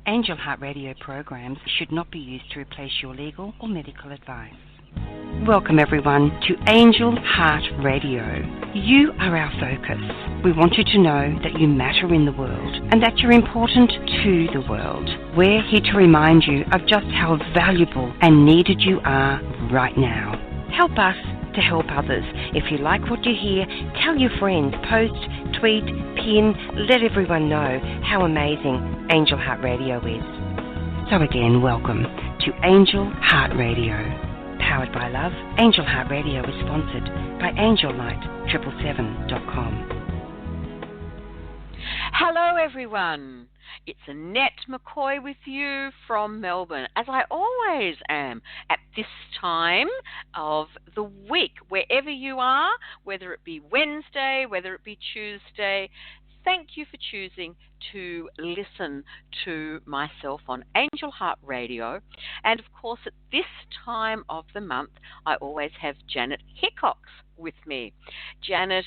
Angel Heart Radio programs should not be used to replace your legal or medical advice. Welcome everyone to Angel Heart Radio. You are our focus. We want you to know that you matter in the world and that you're important to the world. We're here to remind you of just how valuable and needed you are right now. Help us to help others. If you like what you hear, tell your friends, post, tweet, pin, let everyone know how amazing Angel Heart Radio is. So again, welcome to Angel Heart Radio. Powered by love, Angel Heart Radio is sponsored by AngelLight777.com. Hello everyone, it's Annette McCoy with you from Melbourne, as I always am at this time of the week, wherever you are, whether it be Wednesday, whether it be Tuesday. Thank you for choosing to listen to myself on Angel Heart Radio. And of course, at this time of the month, I always have Janet Hickox with me. Janet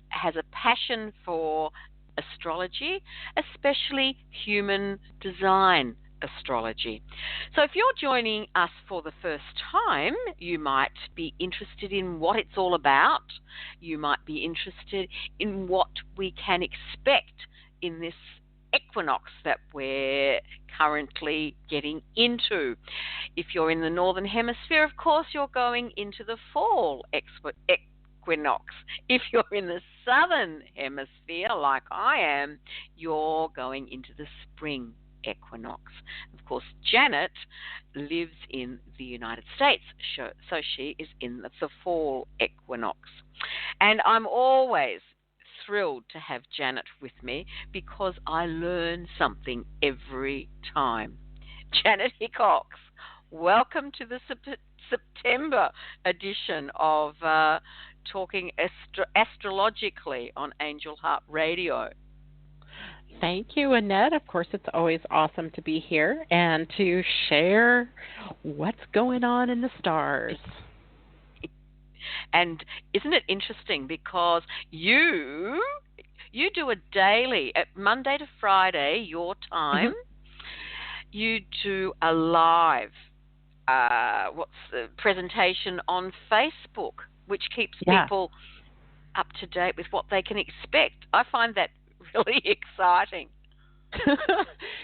has a passion for astrology, especially human design astrology. So if you're joining us for the first time, you might be interested in what it's all about. You might be interested in what we can expect in this equinox that we're currently getting into. If you're in the northern hemisphere, of course, you're going into the fall equinox. If you're in the southern hemisphere, like I am, you're going into the spring equinox. Of course, Janet lives in the United States, so she is in the fall equinox. And I'm always thrilled to have Janet with me because I learn something every time. Janet Hickox, welcome to the September edition of Talking Astrologically on Angel Heart Radio. Thank you, Annette. Of course, it's always awesome to be here and to share what's going on in the stars. And isn't it interesting because you do a daily, at Monday to Friday, your time, you do a live presentation on Facebook, which keeps people up to date with what they can expect. I find that really exciting.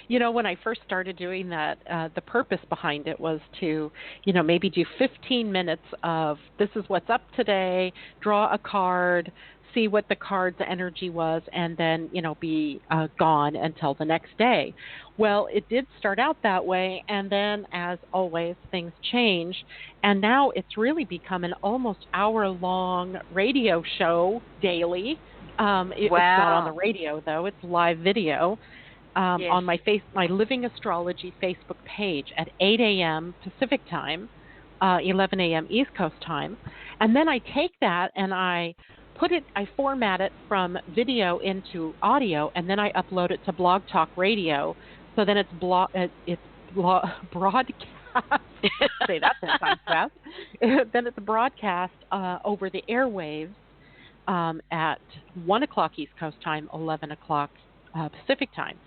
You know, when I first started doing that, the purpose behind it was to, maybe do 15 minutes of this is what's up today, draw a card, see what the card's energy was, and then, be gone until the next day. Well, it did start out that way, and then, as always, things change, and now it's really become an almost hour-long radio show daily. It's not on the radio, though. It's live video on my Living Astrology Facebook page at 8 a.m. Pacific time, 11 a.m. East Coast time. And then I take that and I format it from video into audio, and then I upload it to Blog Talk Radio. So then it's broadcast. Say that 10 times fast. Then it's broadcast over the airwaves at 1 o'clock East Coast time, 11 o'clock Pacific time.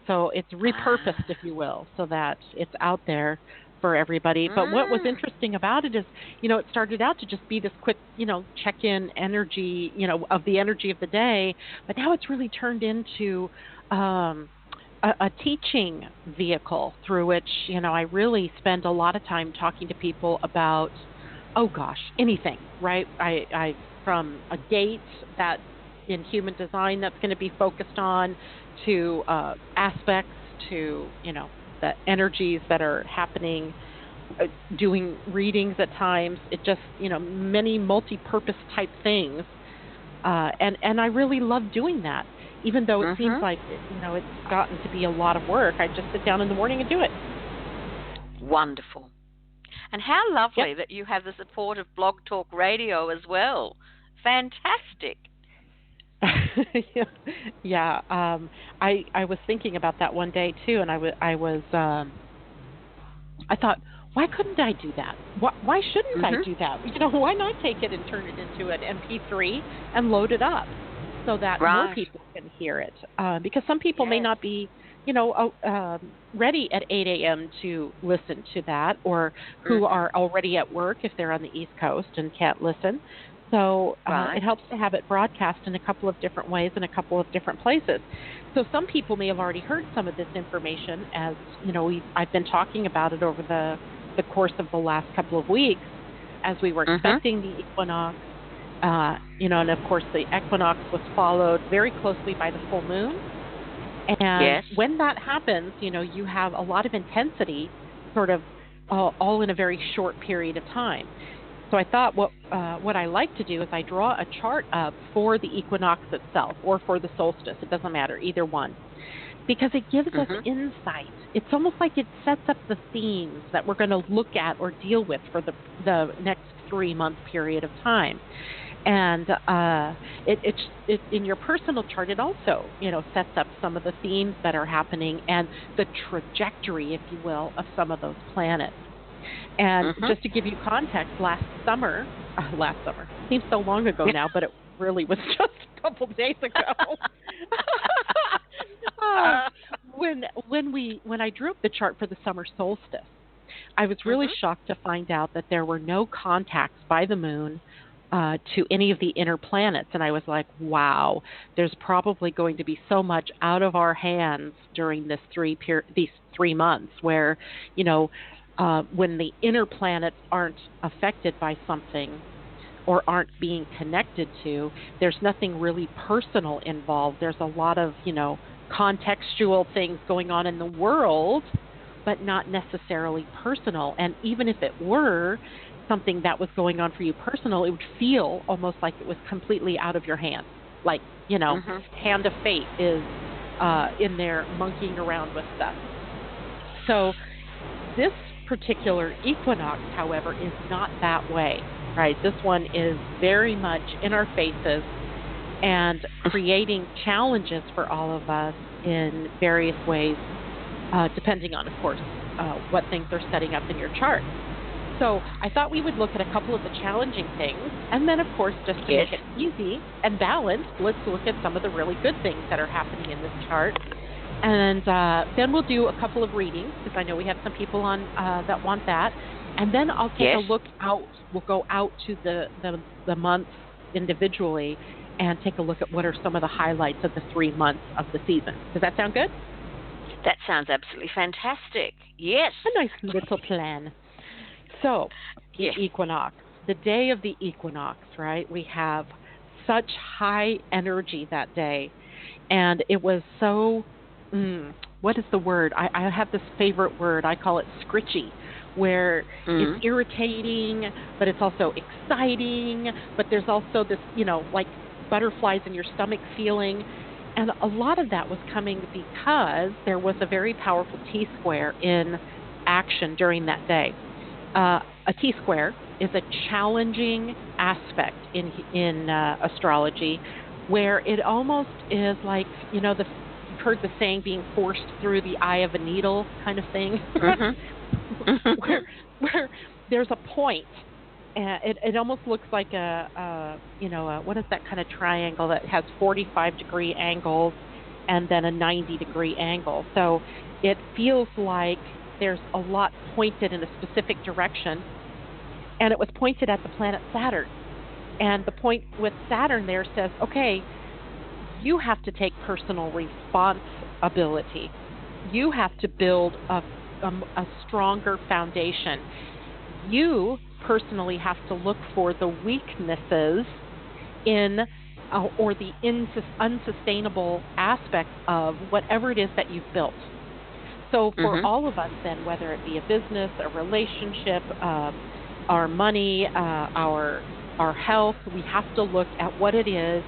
So it's repurposed, if you will, so that it's out there for everybody. But what was interesting about it is, it started out to just be this quick, check-in energy, of the energy of the day. But now it's really turned into a teaching vehicle through which, I really spend a lot of time talking to people about, anything, right? I from a gate that in human design that's going to be focused on to aspects to, the energies that are happening, doing readings at times. It just, many multi-purpose type things. And I really love doing that, even though it seems like, it's gotten to be a lot of work. I just sit down in the morning and do it. Wonderful. And how lovely that you have the support of Blog Talk Radio as well. Fantastic. I was thinking about that one day too, and I thought, why couldn't I do that? Why shouldn't I do that? Why not take it and turn it into an MP3 and load it up so that more people can hear it? Because some people may not be, ready at 8 a.m. to listen to that, or who are already at work if they're on the East Coast and can't listen. So it helps to have it broadcast in a couple of different ways in a couple of different places. So some people may have already heard some of this information, as I've been talking about it over the course of the last couple of weeks as we were expecting the equinox. And of course the equinox was followed very closely by the full moon. And when that happens, you have a lot of intensity sort of all in a very short period of time. So I thought what I like to do is I draw a chart up for the equinox itself or for the solstice. It doesn't matter, either one. Because it gives us insight. It's almost like it sets up the themes that we're going to look at or deal with for the next 3-month period of time. And it in your personal chart, it also, sets up some of the themes that are happening and the trajectory, if you will, of some of those planets. And just to give you context, last summer, seems so long ago now, but it really was just a couple days ago. When I drew up the chart for the summer solstice, I was really shocked to find out that there were no contacts by the moon to any of the inner planets. And I was like, wow, there's probably going to be so much out of our hands during these 3 months where, when the inner planets aren't affected by something or aren't being connected to, there's nothing really personal involved. There's a lot of, contextual things going on in the world, but not necessarily personal. And even if it were something that was going on for you personal, it would feel almost like it was completely out of your hands. Like, hand of fate is in there monkeying around with stuff. So this particular equinox, however, is not that way, right? This one is very much in our faces and creating challenges for all of us in various ways, depending on, of course, what things are setting up in your chart. So I thought we would look at a couple of the challenging things, and then, of course, just to make it easy and balanced, let's look at some of the really good things that are happening in this chart. And then we'll do a couple of readings, because I know we have some people on that want that. And then I'll take a look out. We'll go out to the months individually and take a look at what are some of the highlights of the 3 months of the season. Does that sound good? That sounds absolutely fantastic. Yes. A nice little plan. So, the equinox, the day of the equinox, right? We have such high energy that day. And it was so, what is the word? I have this favorite word. I call it scritchy, where it's irritating, but it's also exciting. But there's also this, like butterflies in your stomach feeling. And a lot of that was coming because there was a very powerful T-square in action during that day. A T-square is a challenging aspect in astrology, where it almost is like, you've heard the saying, being forced through the eye of a needle kind of thing, where there's a point. It almost looks like what is that kind of triangle that has 45-degree angles and then a 90-degree angle. So it feels like there's a lot pointed in a specific direction, and it was pointed at the planet Saturn. And the point with Saturn there says, okay, you have to take personal responsibility. You have to build a stronger foundation. You personally have to look for the weaknesses in or the unsustainable aspects of whatever it is that you've built. So for all of us then, whether it be a business, a relationship, our money, our health, we have to look at what it is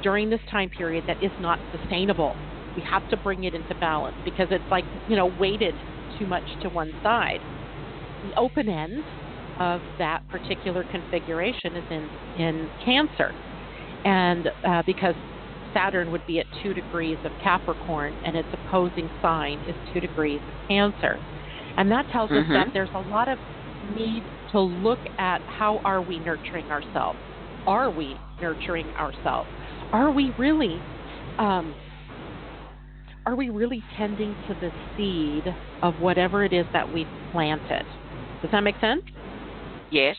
during this time period that is not sustainable. We have to bring it into balance because it's like, weighted too much to one side. The open end of that particular configuration is in Cancer. And because Saturn would be at 2 degrees of Capricorn, and its opposing sign is 2 degrees of Cancer. And that tells us that there's a lot of need to look at how are we nurturing ourselves. Are we nurturing ourselves? Are we really are we really tending to the seed of whatever it is that we've planted? Does that make sense? Yes.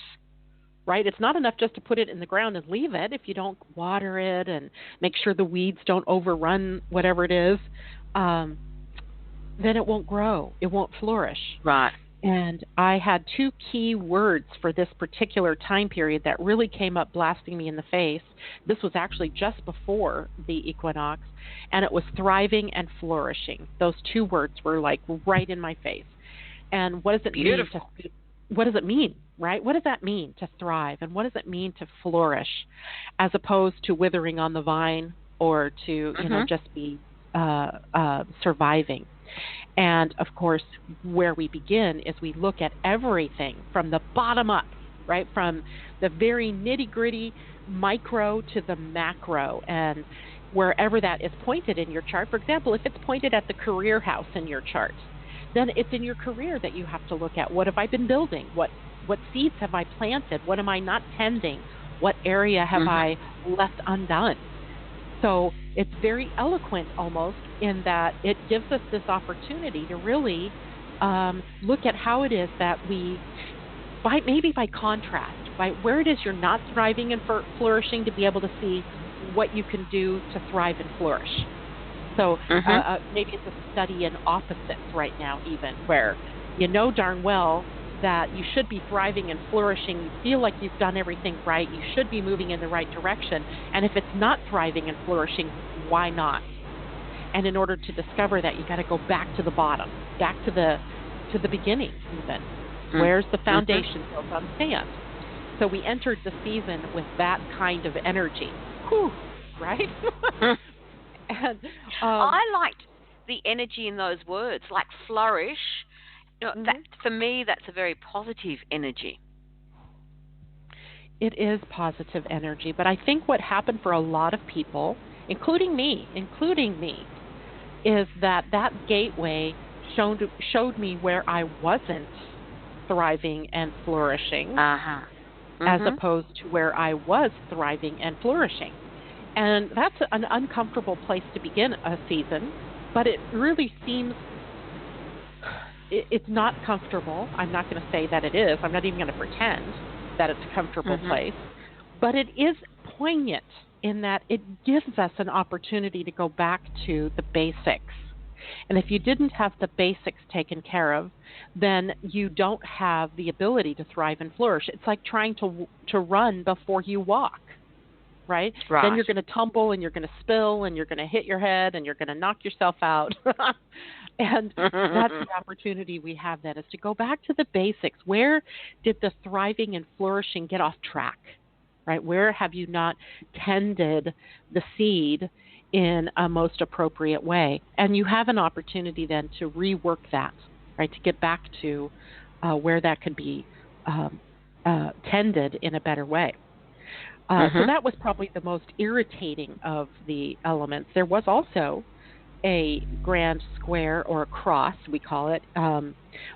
Right? It's not enough just to put it in the ground and leave it. If you don't water it and make sure the weeds don't overrun whatever it is, then it won't grow. It won't flourish. Right. And I had two key words for this particular time period that really came up blasting me in the face. This was actually just before the equinox, and it was thriving and flourishing. Those two words were like right in my face. And what does it mean? What does it mean, right? What does that mean to thrive? And what does it mean to flourish, as opposed to withering on the vine or to, just be surviving? And, of course, where we begin is we look at everything from the bottom up, right, from the very nitty-gritty micro to the macro, and wherever that is pointed in your chart. For example, if it's pointed at the career house in your chart, then it's in your career that you have to look at. What have I been building? What seeds have I planted? What am I not tending? What area have I left undone? So it's very eloquent almost in that it gives us this opportunity to really look at how it is that we, maybe by contrast, by where it is you're not thriving and flourishing, to be able to see what you can do to thrive and flourish. So maybe it's a study in opposites right now even, where you know darn well that you should be thriving and flourishing. You feel like you've done everything right. You should be moving in the right direction. And if it's not thriving and flourishing, why not? And in order to discover that, you got to go back to the bottom, back to the beginning even. Where's the foundation built on sand? So we entered the season with that kind of energy. Whew, right? And I liked the energy in those words, like flourish. That, for me, that's a very positive energy. It is positive energy, but I think what happened for a lot of people, including me, is that gateway showed me where I wasn't thriving and flourishing, as opposed to where I was thriving and flourishing. And that's an uncomfortable place to begin a season, but it really seems it's not comfortable. I'm not going to say that it is. I'm not even going to pretend that it's a comfortable place. But it is poignant in that it gives us an opportunity to go back to the basics. And if you didn't have the basics taken care of, then you don't have the ability to thrive and flourish. It's like trying to run before you walk, right? Then you're going to tumble and you're going to spill and you're going to hit your head and you're going to knock yourself out. And that's the opportunity we have then, is to go back to the basics. Where did the thriving and flourishing get off track, right? Where have you not tended the seed in a most appropriate way? And you have an opportunity then to rework that, right, to get back to where that could be tended in a better way. So that was probably the most irritating of the elements. There was also a grand square, or a cross, we call it,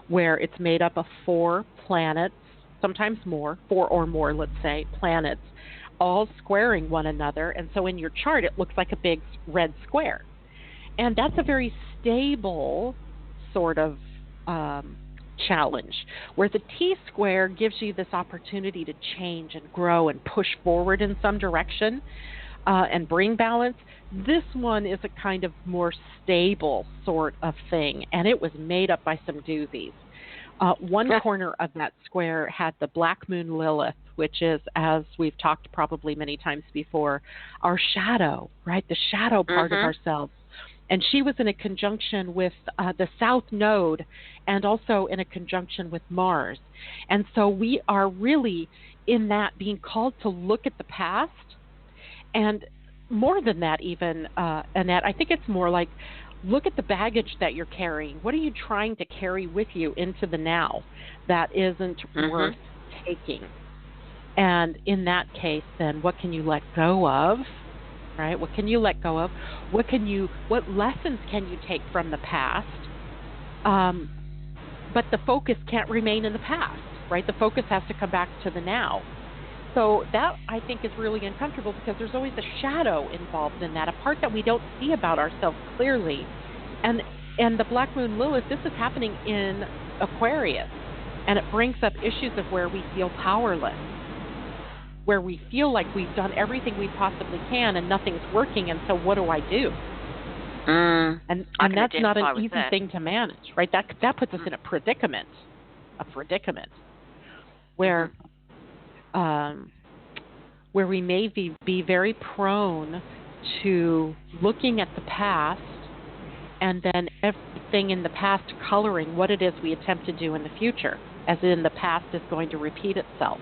where it's made up of 4 planets, sometimes more, 4 or more, let's say, planets, all squaring one another. And so in your chart, it looks like a big red square. And that's a very stable sort of challenge, where the T-square gives you this opportunity to change and grow and push forward in some direction and bring balance. This one is a kind of more stable sort of thing, and it was made up by some doozies. One corner of that square had the Black Moon Lilith, which is, as we've talked probably many times before, our shadow, right? The shadow part of ourselves. And she was in a conjunction with the South Node, and also in a conjunction with Mars. And so we are really in that being called to look at the past. And more than that even, Annette, I think it's more like, look at the baggage that you're carrying. What are you trying to carry with you into the now that isn't worth taking? And in that case, then, what can you let go of? Right? What can you let go of? What lessons can you take from the past? But the focus can't remain in the past, right? The focus has to come back to the now. So that, I think, is really uncomfortable, because there's always a shadow involved in that, a part that we don't see about ourselves clearly And the Black Moon Lilith, this is happening in Aquarius, and it brings up issues of where we feel powerless, where we feel like we've done everything we possibly can and nothing's working, and so what do I do? And that's not an easy thing to manage, right? That puts us in a predicament, where where we may be very prone to looking at the past and then everything in the past coloring what it is we attempt to do in the future, as in the past is going to repeat itself.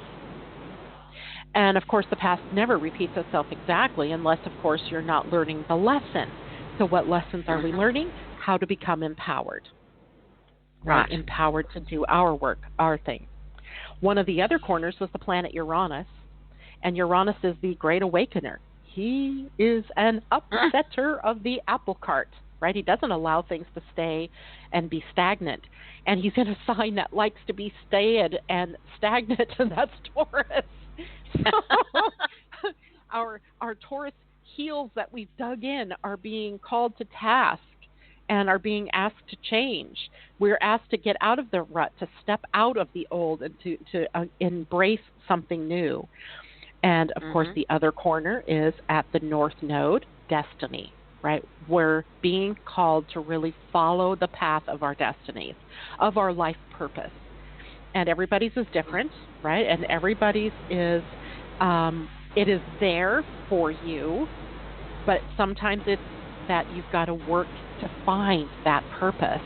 And, of course, the past never repeats itself exactly unless, of course, you're not learning the lesson. So what lessons are we learning? How to become empowered. Right. Empowered to do our work, our thing. One of the other corners was the planet Uranus, and Uranus is the Great Awakener. He is an upsetter of the apple cart, right? He doesn't allow things to stay and be stagnant. And he's in a sign that likes to be stayed and stagnant, and that's Taurus. So our Taurus heels that we've dug in are being called to task and are being asked to change. We're asked to get out of the rut, to step out of the old, and to embrace something new. And, of course, the other corner is at the North Node, destiny, right? We're being called to really follow the path of our destinies, of our life purpose. And everybody's is different, right? And everybody's is, it is there for you, but sometimes it's that you've got to work to find that purpose,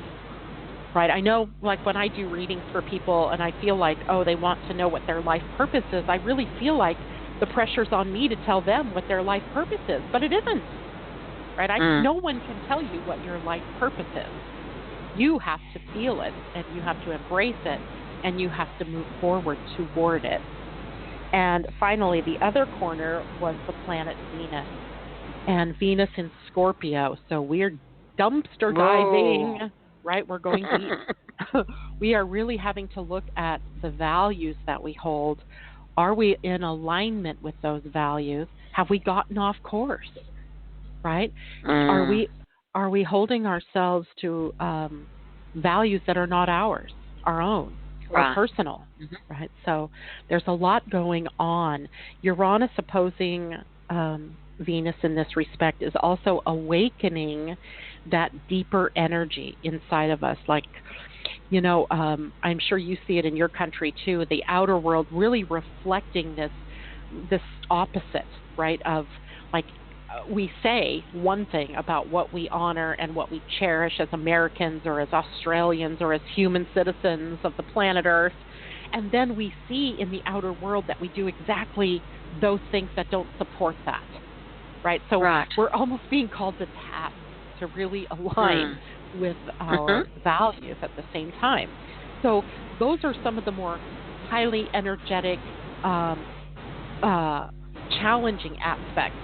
right? I know, like, when I do readings for people and I feel like, oh, they want to know what their life purpose is, I really feel like the pressure's on me to tell them what their life purpose is, but it isn't, right? No one can tell you what your life purpose is. You have to feel it, and you have to embrace it, and you have to move forward toward it. And finally, the other corner was the planet Venus, and Venus in Scorpio. So we're dumpster diving, right? We're going deep. We are really having to look at the values that we hold. Are we in alignment with those values? Have we gotten off course, right? Are we holding ourselves to values that are not ours, our own, or personal, right? So there's a lot going on. Uranus opposing Venus in this respect is also awakening that deeper energy inside of us. Like, you know, I'm sure you see it in your country too, the outer world really reflecting this opposite, right, of like we say one thing about what we honor and what we cherish as Americans or as Australians or as human citizens of the planet Earth, and then we see in the outer world that we do exactly those things that don't support that, right? So we're almost being called to task to really align with our values at the same time. So those are some of the more highly energetic, challenging aspects.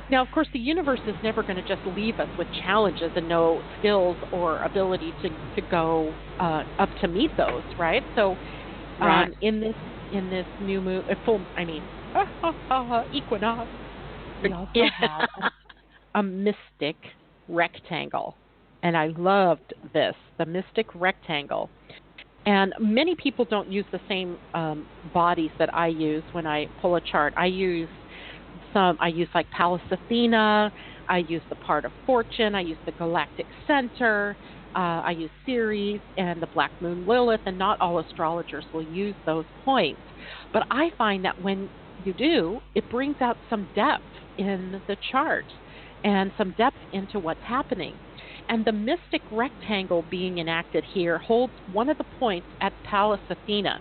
Now, of course, the universe is never going to just leave us with challenges and no skills or ability to go up to meet those, right? So in this new moon, equinox, we also have a mystic rectangle. And I loved this, the mystic rectangle. And many people don't use the same bodies that I use when I pull a chart. I use like Pallas Athena, I use the part of fortune, I use the galactic center, I use Ceres and the Black Moon Lilith, and not all astrologers will use those points. But I find that when you do, it brings out some depth in the chart and some depth into what's happening. And the mystic rectangle being enacted here holds one of the points at Pallas Athena.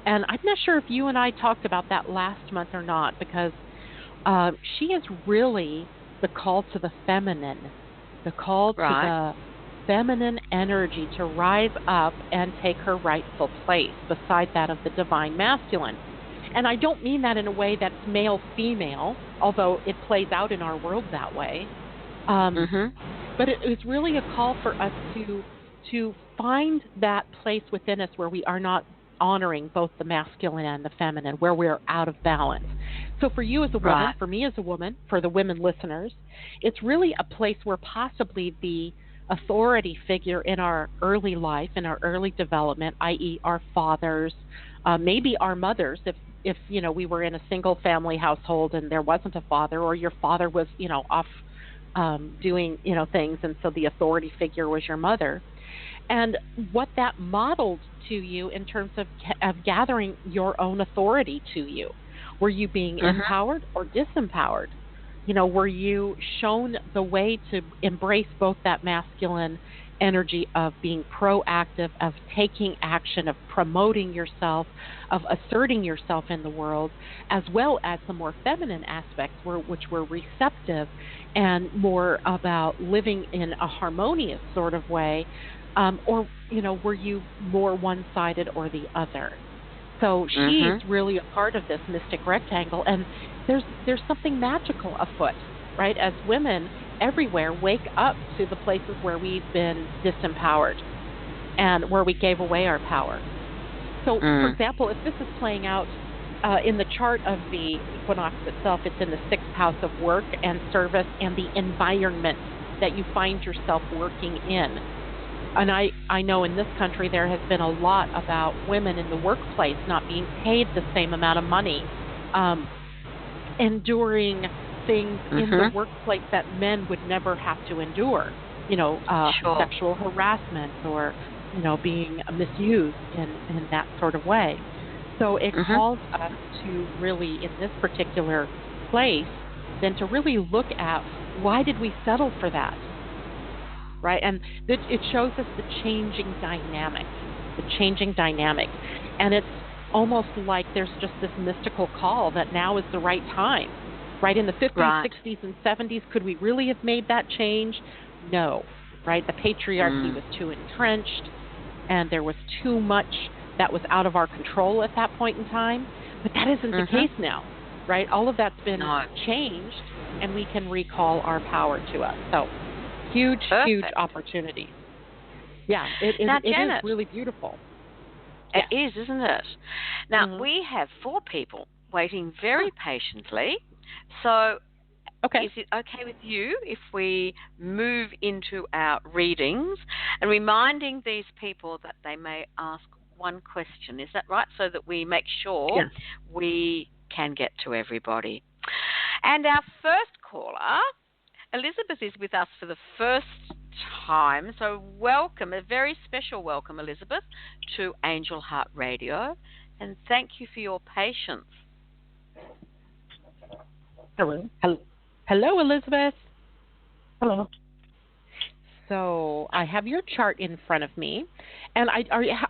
And I'm not sure if you and I talked about that last month or not, because she is really the call to the feminine, the call to the feminine energy to rise up and take her rightful place beside that of the divine masculine. And I don't mean that in a way that's male-female, although it plays out in our world that way. But it is really a call for us to find that place within us where we are not honoring both the masculine and the feminine, where we're out of balance. So for you as a woman, for me as a woman, for the women listeners, it's really a place where possibly the authority figure in our early life, in our early development, i.e. our fathers, maybe our mothers, if we were in a single family household and there wasn't a father, or your father was, off doing, things, and so the authority figure was your mother. And what that modeled to you in terms of gathering your own authority to you. Were you being empowered or disempowered? Were you shown the way to embrace both that masculine energy of being proactive, of taking action, of promoting yourself, of asserting yourself in the world, as well as the more feminine aspects, which were receptive and more about living in a harmonious sort of way, or were you more one-sided or the other? So she's really a part of this mystic rectangle, and there's something magical afoot, right? As women everywhere wake up to the places where we've been disempowered and where we gave away our power. So, for example, if this is playing out in the chart of the equinox itself, it's in the 6th house of work and service and the environment that you find yourself working in. And I know in this country there has been a lot about women in the workplace not being paid the same amount of money, enduring things in the workplace that men would never have to endure, sexual harassment or, being misused in that sort of way. So it calls us to really, in this particular place, then to really look at why did we settle for that? Right, and it shows us the changing dynamic, and it's almost like there's just this mystical call that now is the right time, right? In the 50s, 60s, and 70s, could we really have made that change? No, right? The patriarchy was too entrenched, and there was too much that was out of our control at that point in time, but that isn't the case now, right? All of that's been changed, and we can recall our power to us, so huge opportunity. Yeah, it is really beautiful. It is, isn't it? Now, we have 4 people waiting very patiently. So is it okay with you if we move into our readings and reminding these people that they may ask one question? Is that right? So that we make sure we can get to everybody. And our first caller, Elizabeth, is with us for the first time. So welcome, a very special welcome, Elizabeth, to Angel Heart Radio. And thank you for your patience. Hello, Elizabeth. Hello. So I have your chart in front of me. And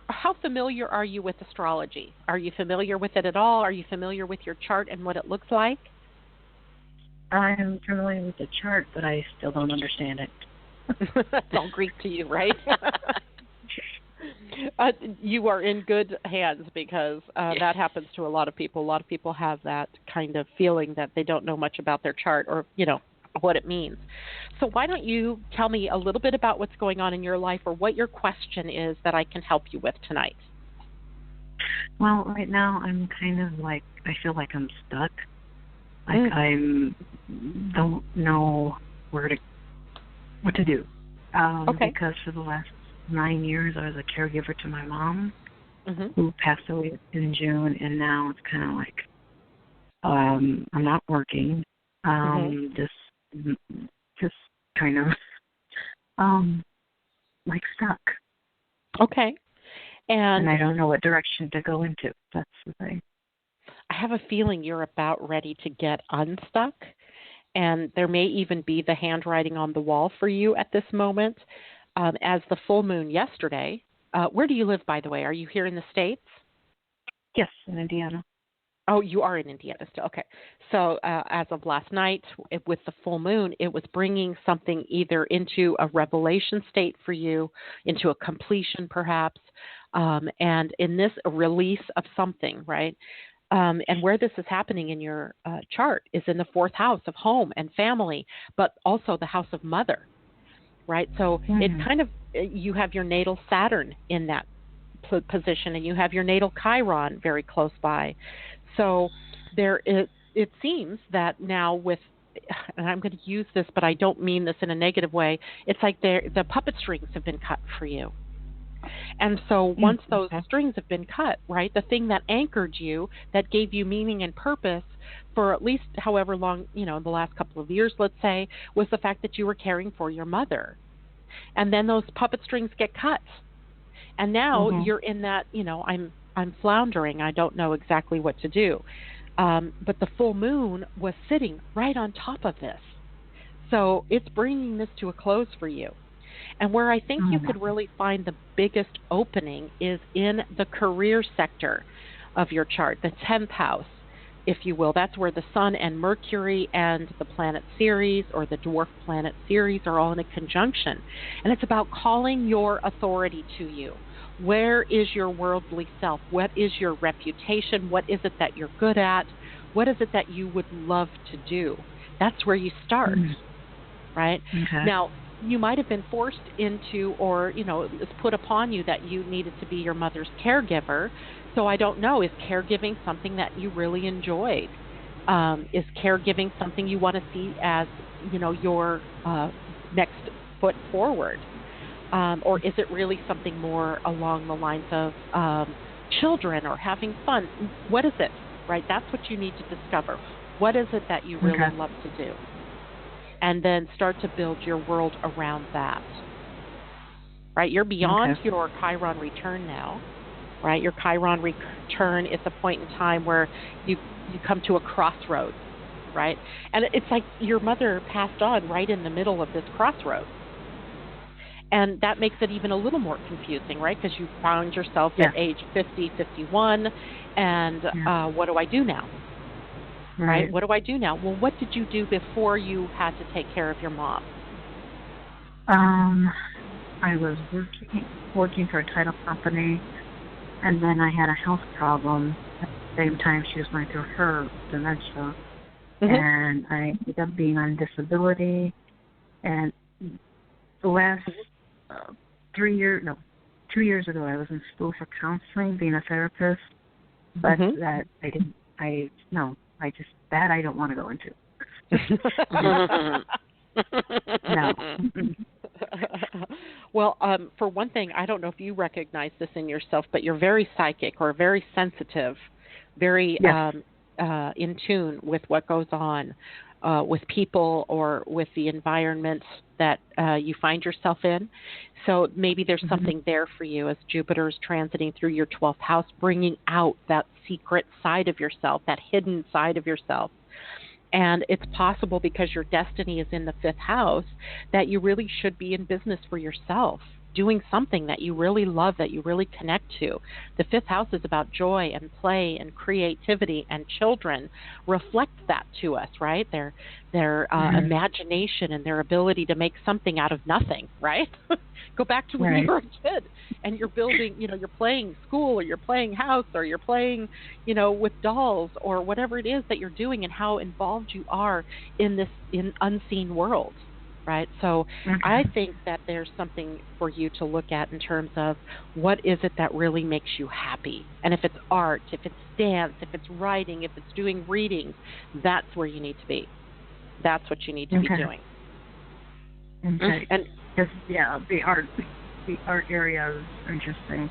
how familiar are you with astrology? Are you familiar with it at all? Are you familiar with your chart and what it looks like? I am familiar with the chart, but I still don't understand it. That's all Greek to you, right? You are in good hands because that happens to a lot of people. A lot of people have that kind of feeling that they don't know much about their chart or, what it means. So why don't you tell me a little bit about what's going on in your life or what your question is that I can help you with tonight? Well, right now I'm kind of I feel like I'm stuck. I don't know what to do. Because for the last 9 years I was a caregiver to my mom, who passed away in June, and now it's kind of I'm not working. Just kind of stuck. Okay. And I don't know what direction to go into. That's the thing. I have a feeling you're about ready to get unstuck, and there may even be the handwriting on the wall for you at this moment. As the full moon yesterday, where do you live, by the way? Are you here in the States? Yes, in Indiana. Oh, you are in Indiana still. Okay. So as of last night, with the full moon, it was bringing something either into a revelation state for you, into a completion perhaps, and in this, a release of something, right? And where this is happening in your chart is in the 4th house of home and family, but also the house of mother, right? So it kind of, you have your natal Saturn in that position, and you have your natal Chiron very close by. So it seems that now with and I'm going to use this, but I don't mean this in a negative way. It's like the puppet strings have been cut for you. And so once those strings have been cut, right, the thing that anchored you, that gave you meaning and purpose for at least however long, the last couple of years, let's say, was the fact that you were caring for your mother. And then those puppet strings get cut. And now you're in that, I'm floundering. I don't know exactly what to do. But the full moon was sitting right on top of this. So it's bringing this to a close for you. And where I think you could really find the biggest opening is in the career sector of your chart, the 10th house, if you will. That's where the Sun and Mercury and the planet Ceres or the dwarf planet Ceres are all in a conjunction. And it's about calling your authority to you. Where is your worldly self? What is your reputation? What is it that you're good at? What is it that you would love to do? That's where you start, right? Okay. Now, you might have been forced into, or, it was put upon you that you needed to be your mother's caregiver. So I don't know, is caregiving something that you really enjoyed? Is caregiving something you want to see as, your next foot forward? Or is it really something more along the lines of children or having fun? What is it, right? That's what you need to discover. What is it that you really love to do? And then start to build your world around that, right? You're beyond your Chiron return now, right? Your Chiron return is a point in time where you come to a crossroads, right? And it's like your mother passed on right in the middle of this crossroads. And that makes it even a little more confusing, right? Because you found yourself at age 50, 51, and what do I do now? Right? What do I do now? Well, what did you do before you had to take care of your mom? I was working for a title company, and then I had a health problem. At the same time, she was going through her dementia, and I ended up being on disability. And the last 2 years ago, I was in school for counseling, being a therapist, but that I don't want to go into. No. Well, for one thing, I don't know if you recognize this in yourself, but you're very psychic or very sensitive, very in tune with what goes on with people or with the environment that you find yourself in. So maybe there's something there for you as Jupiter's transiting through your 12th house, bringing out that secret side of yourself, that hidden side of yourself. And it's possible because your destiny is in the 5th house that you really should be in business for yourself, doing something that you really love, that you really connect to. The 5th house is about joy and play and creativity, and children reflect that to us, right? Their imagination and their ability to make something out of nothing, right? Go back to when you were a kid and you're building, you're playing school or you're playing house or you're playing, with dolls or whatever it is that you're doing, and how involved you are in this unseen world. Right. So I think that there's something for you to look at in terms of what is it that really makes you happy. And if it's art, if it's dance, if it's writing, if it's doing readings, that's where you need to be. That's what you need to be doing. Okay. And the art area is interesting.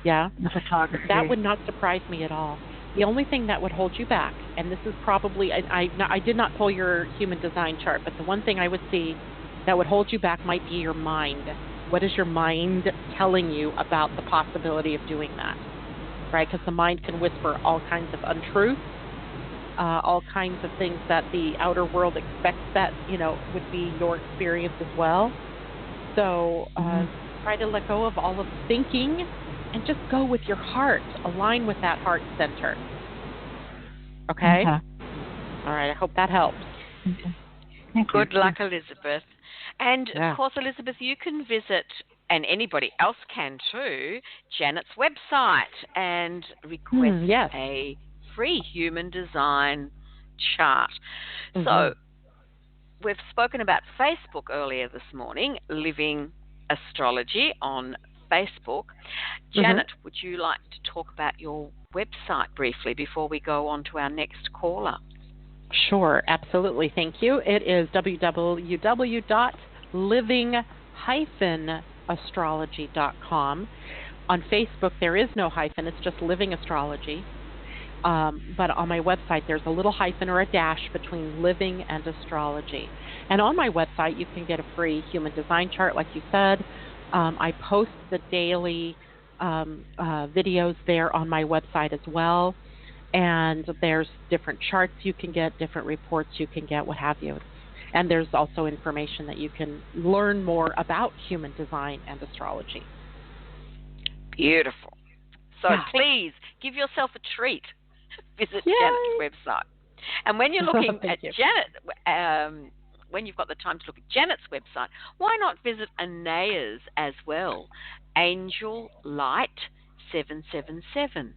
Yeah. The photography. That would not surprise me at all. The only thing that would hold you back, and this is probably, I did not pull your human design chart, but the one thing I would see that would hold you back might be your mind. What is your mind telling you about the possibility of doing that? Right? Because the mind can whisper all kinds of untruths, all kinds of things that the outer world expects that, would be your experience as well. So try to let go of all of the thinking and just go with your heart. Align with that heart center. Okay? All right. I hope that helps. Good luck, Elizabeth. And, of course, Elizabeth, you can visit, and anybody else can too, Janet's website and request a free human design chart. So we've spoken about Facebook earlier this morning, Living Astrology on Facebook. Janet, would you like to talk about your website briefly before we go on to our next caller? Sure, absolutely. Thank you. It is www.living-astrology.com. On Facebook, there is no hyphen. It's just Living Astrology. But on my website, there's a little hyphen or a dash between living and astrology. And on my website, you can get a free human design chart, like you said. I post the daily videos there on my website as well. And there's different charts you can get, different reports you can get, what have you. And there's also information that you can learn more about human design and astrology. Beautiful. So please give yourself a treat. Visit Janet's website. And when you're looking at Janet, when you've got the time to look at Janet's website, why not visit Annea's as well? AngelLight777.com.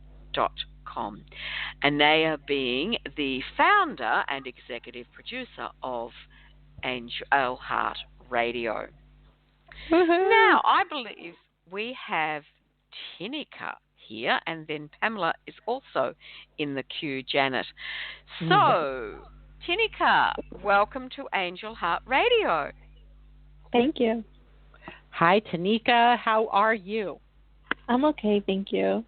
Annea being the founder and executive producer of Angel Heart Radio. Woo-hoo. Now, I believe we have Tinika here, and then Pamela is also in the queue, Janet. So, Tinika, welcome to Angel Heart Radio. Thank you. Hi, Tinika. How are you? I'm okay, thank you.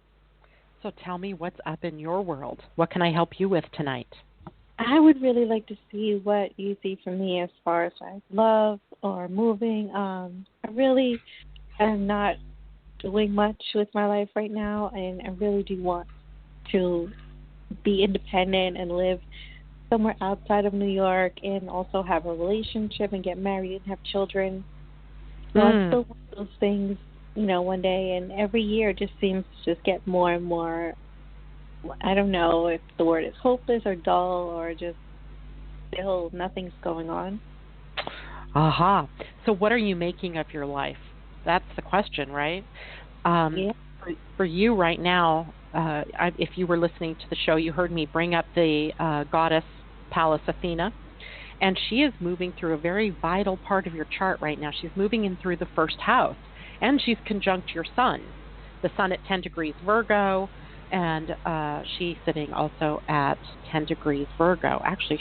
So tell me what's up in your world. What can I help you with tonight? I would really like to see what you see for me as far as like love or moving. I really am not doing much with my life right now, and I really do want to be independent and live somewhere outside of New York and also have a relationship and get married and have children. So I still want those things, you know, one day, and every year just seems to just get more and more, I don't know if the word is hopeless or dull or just still nothing's going on. Aha. So what are you making of your life? That's the question, right? For you right now, if you were listening to the show, you heard me bring up the goddess Pallas Athena, and she is moving through a very vital part of your chart right now. She's moving in through the first house, and she's conjunct your sun, the sun at 10 degrees Virgo, and she's sitting also at 10 degrees Virgo. Actually,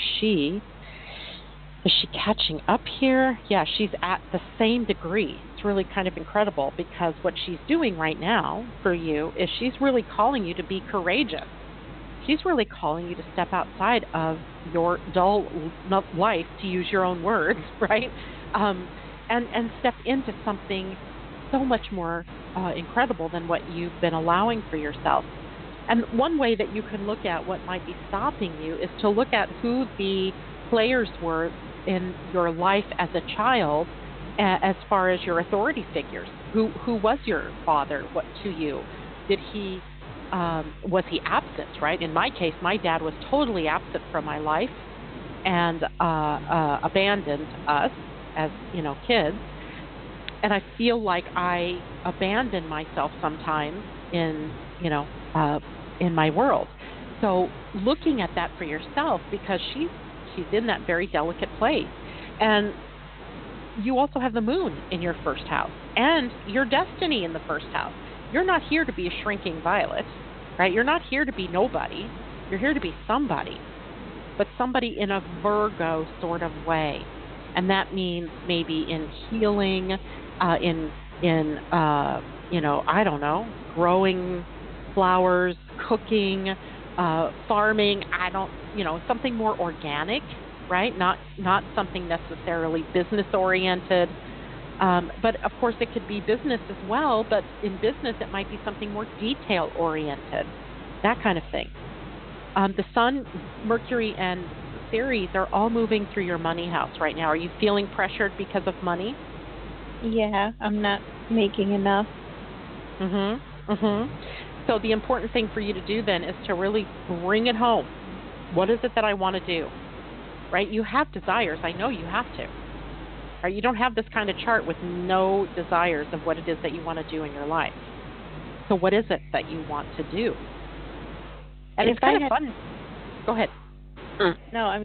is she catching up here? Yeah, she's at the same degree. It's really kind of incredible because what she's doing right now for you is she's really calling you to be courageous. She's really calling you to step outside of your dull life, to use your own words, right? And step into something so much more incredible than what you've been allowing for yourself. And one way that you can look at what might be stopping you is to look at who the players were in your life as a child, as far as your authority figures. Who was your father? What to you? Did he was he absent? Right. In my case, my dad was totally absent from my life and abandoned us as kids. And I feel like I abandon myself sometimes in my world. So looking at that for yourself, because she's in that very delicate place. And you also have the moon in your first house and your destiny in the first house. You're not here to be a shrinking violet, right? You're not here to be nobody. You're here to be somebody, but somebody in a Virgo sort of way. And that means maybe in healing, I don't know, growing flowers, cooking, farming, something more organic, right? Not something necessarily business oriented. But of course it could be business as well, but in business it might be something more detail oriented, that kind of thing. The Sun, Mercury, and Ceres are all moving through your money house right now. Are you feeling pressured because of money? Yeah, I'm not making enough. So the important thing for you to do then is to really bring it home. What is it that I want to do? Right? You have desires. I know you have to. Right? You don't have this kind of chart with no desires of what it is that you want to do in your life. So what is it that you want to do? And it's kind of fun. Go ahead. No, I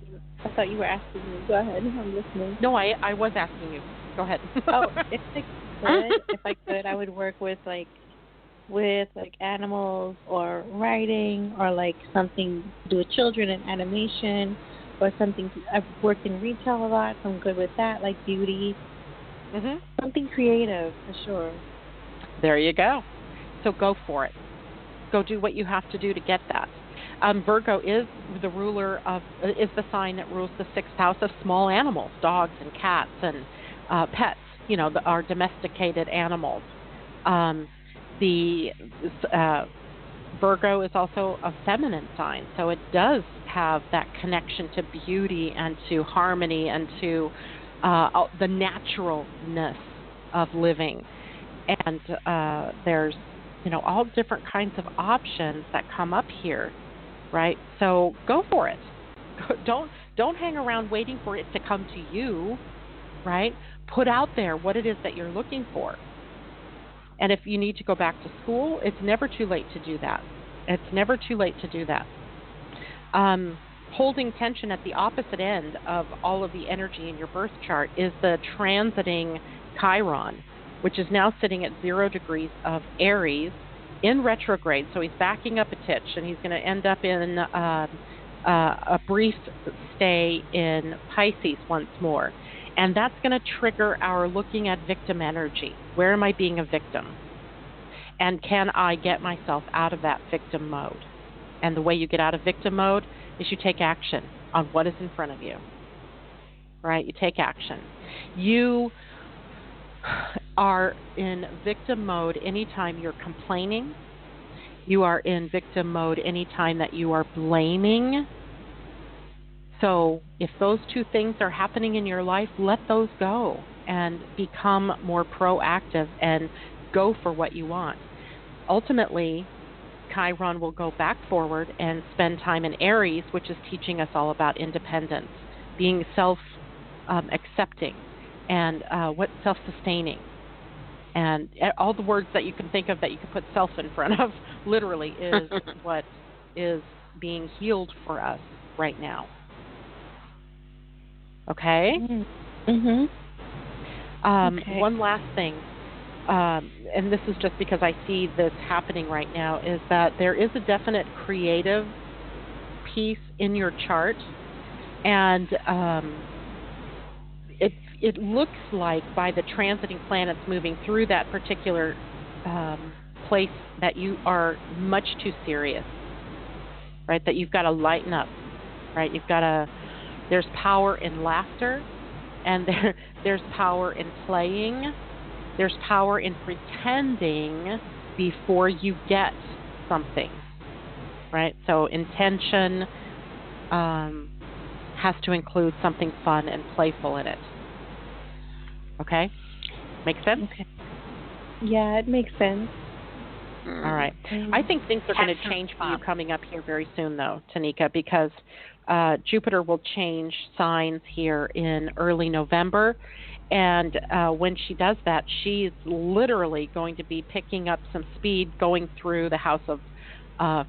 thought you were asking me. Go ahead. I'm listening. No, I was asking you. Go ahead. If I could, I would work with animals or writing or like something to do with children and animation or something. I've worked in retail a lot, so I'm good with that, like beauty. Mhm. Something creative, for sure. There you go. So go for it. Go do what you have to do to get that. Virgo is the is the sign that rules the sixth house of small animals, dogs and cats and pets. Our domesticated animals. The Virgo is also a feminine sign, so it does have that connection to beauty and to harmony and to the naturalness of living. And there's all different kinds of options that come up here, right? So go for it. Don't hang around waiting for it to come to you, right? Put out there what it is that you're looking for. And if you need to go back to school, it's never too late to do that. It's never too late to do that. Holding tension at the opposite end of all of the energy in your birth chart is the transiting Chiron, which is now sitting at 0 degrees of Aries in retrograde. So he's backing up a titch, and he's going to end up in a brief stay in Pisces once more. And that's going to trigger our looking at victim energy. Where am I being a victim? And can I get myself out of that victim mode? And the way you get out of victim mode is you take action on what is in front of you. Right? You take action. You are in victim mode anytime you're complaining. You are in victim mode anytime that you are blaming. So if those two things are happening in your life, let those go and become more proactive and go for what you want. Ultimately, Chiron will go back forward and spend time in Aries, which is teaching us all about independence, being self-accepting, and self-sustaining. And all the words that you can think of that you can put self in front of literally is what is being healed for us right now. Okay? Mhm. Okay. One last thing, and this is just because I see this happening right now, is that there is a definite creative piece in your chart, and it looks like by the transiting planets moving through that particular place that you are much too serious, right? That you've got to lighten up, right? There's power in laughter, and there's power in playing. There's power in pretending before you get something, right? So intention has to include something fun and playful in it. Okay? Make sense? Okay. Yeah, it makes sense. All right. I think things are going to change for you coming up here very soon, though, Tanika, because Jupiter will change signs here in early November. And when she does that, she's literally going to be picking up some speed going through the house of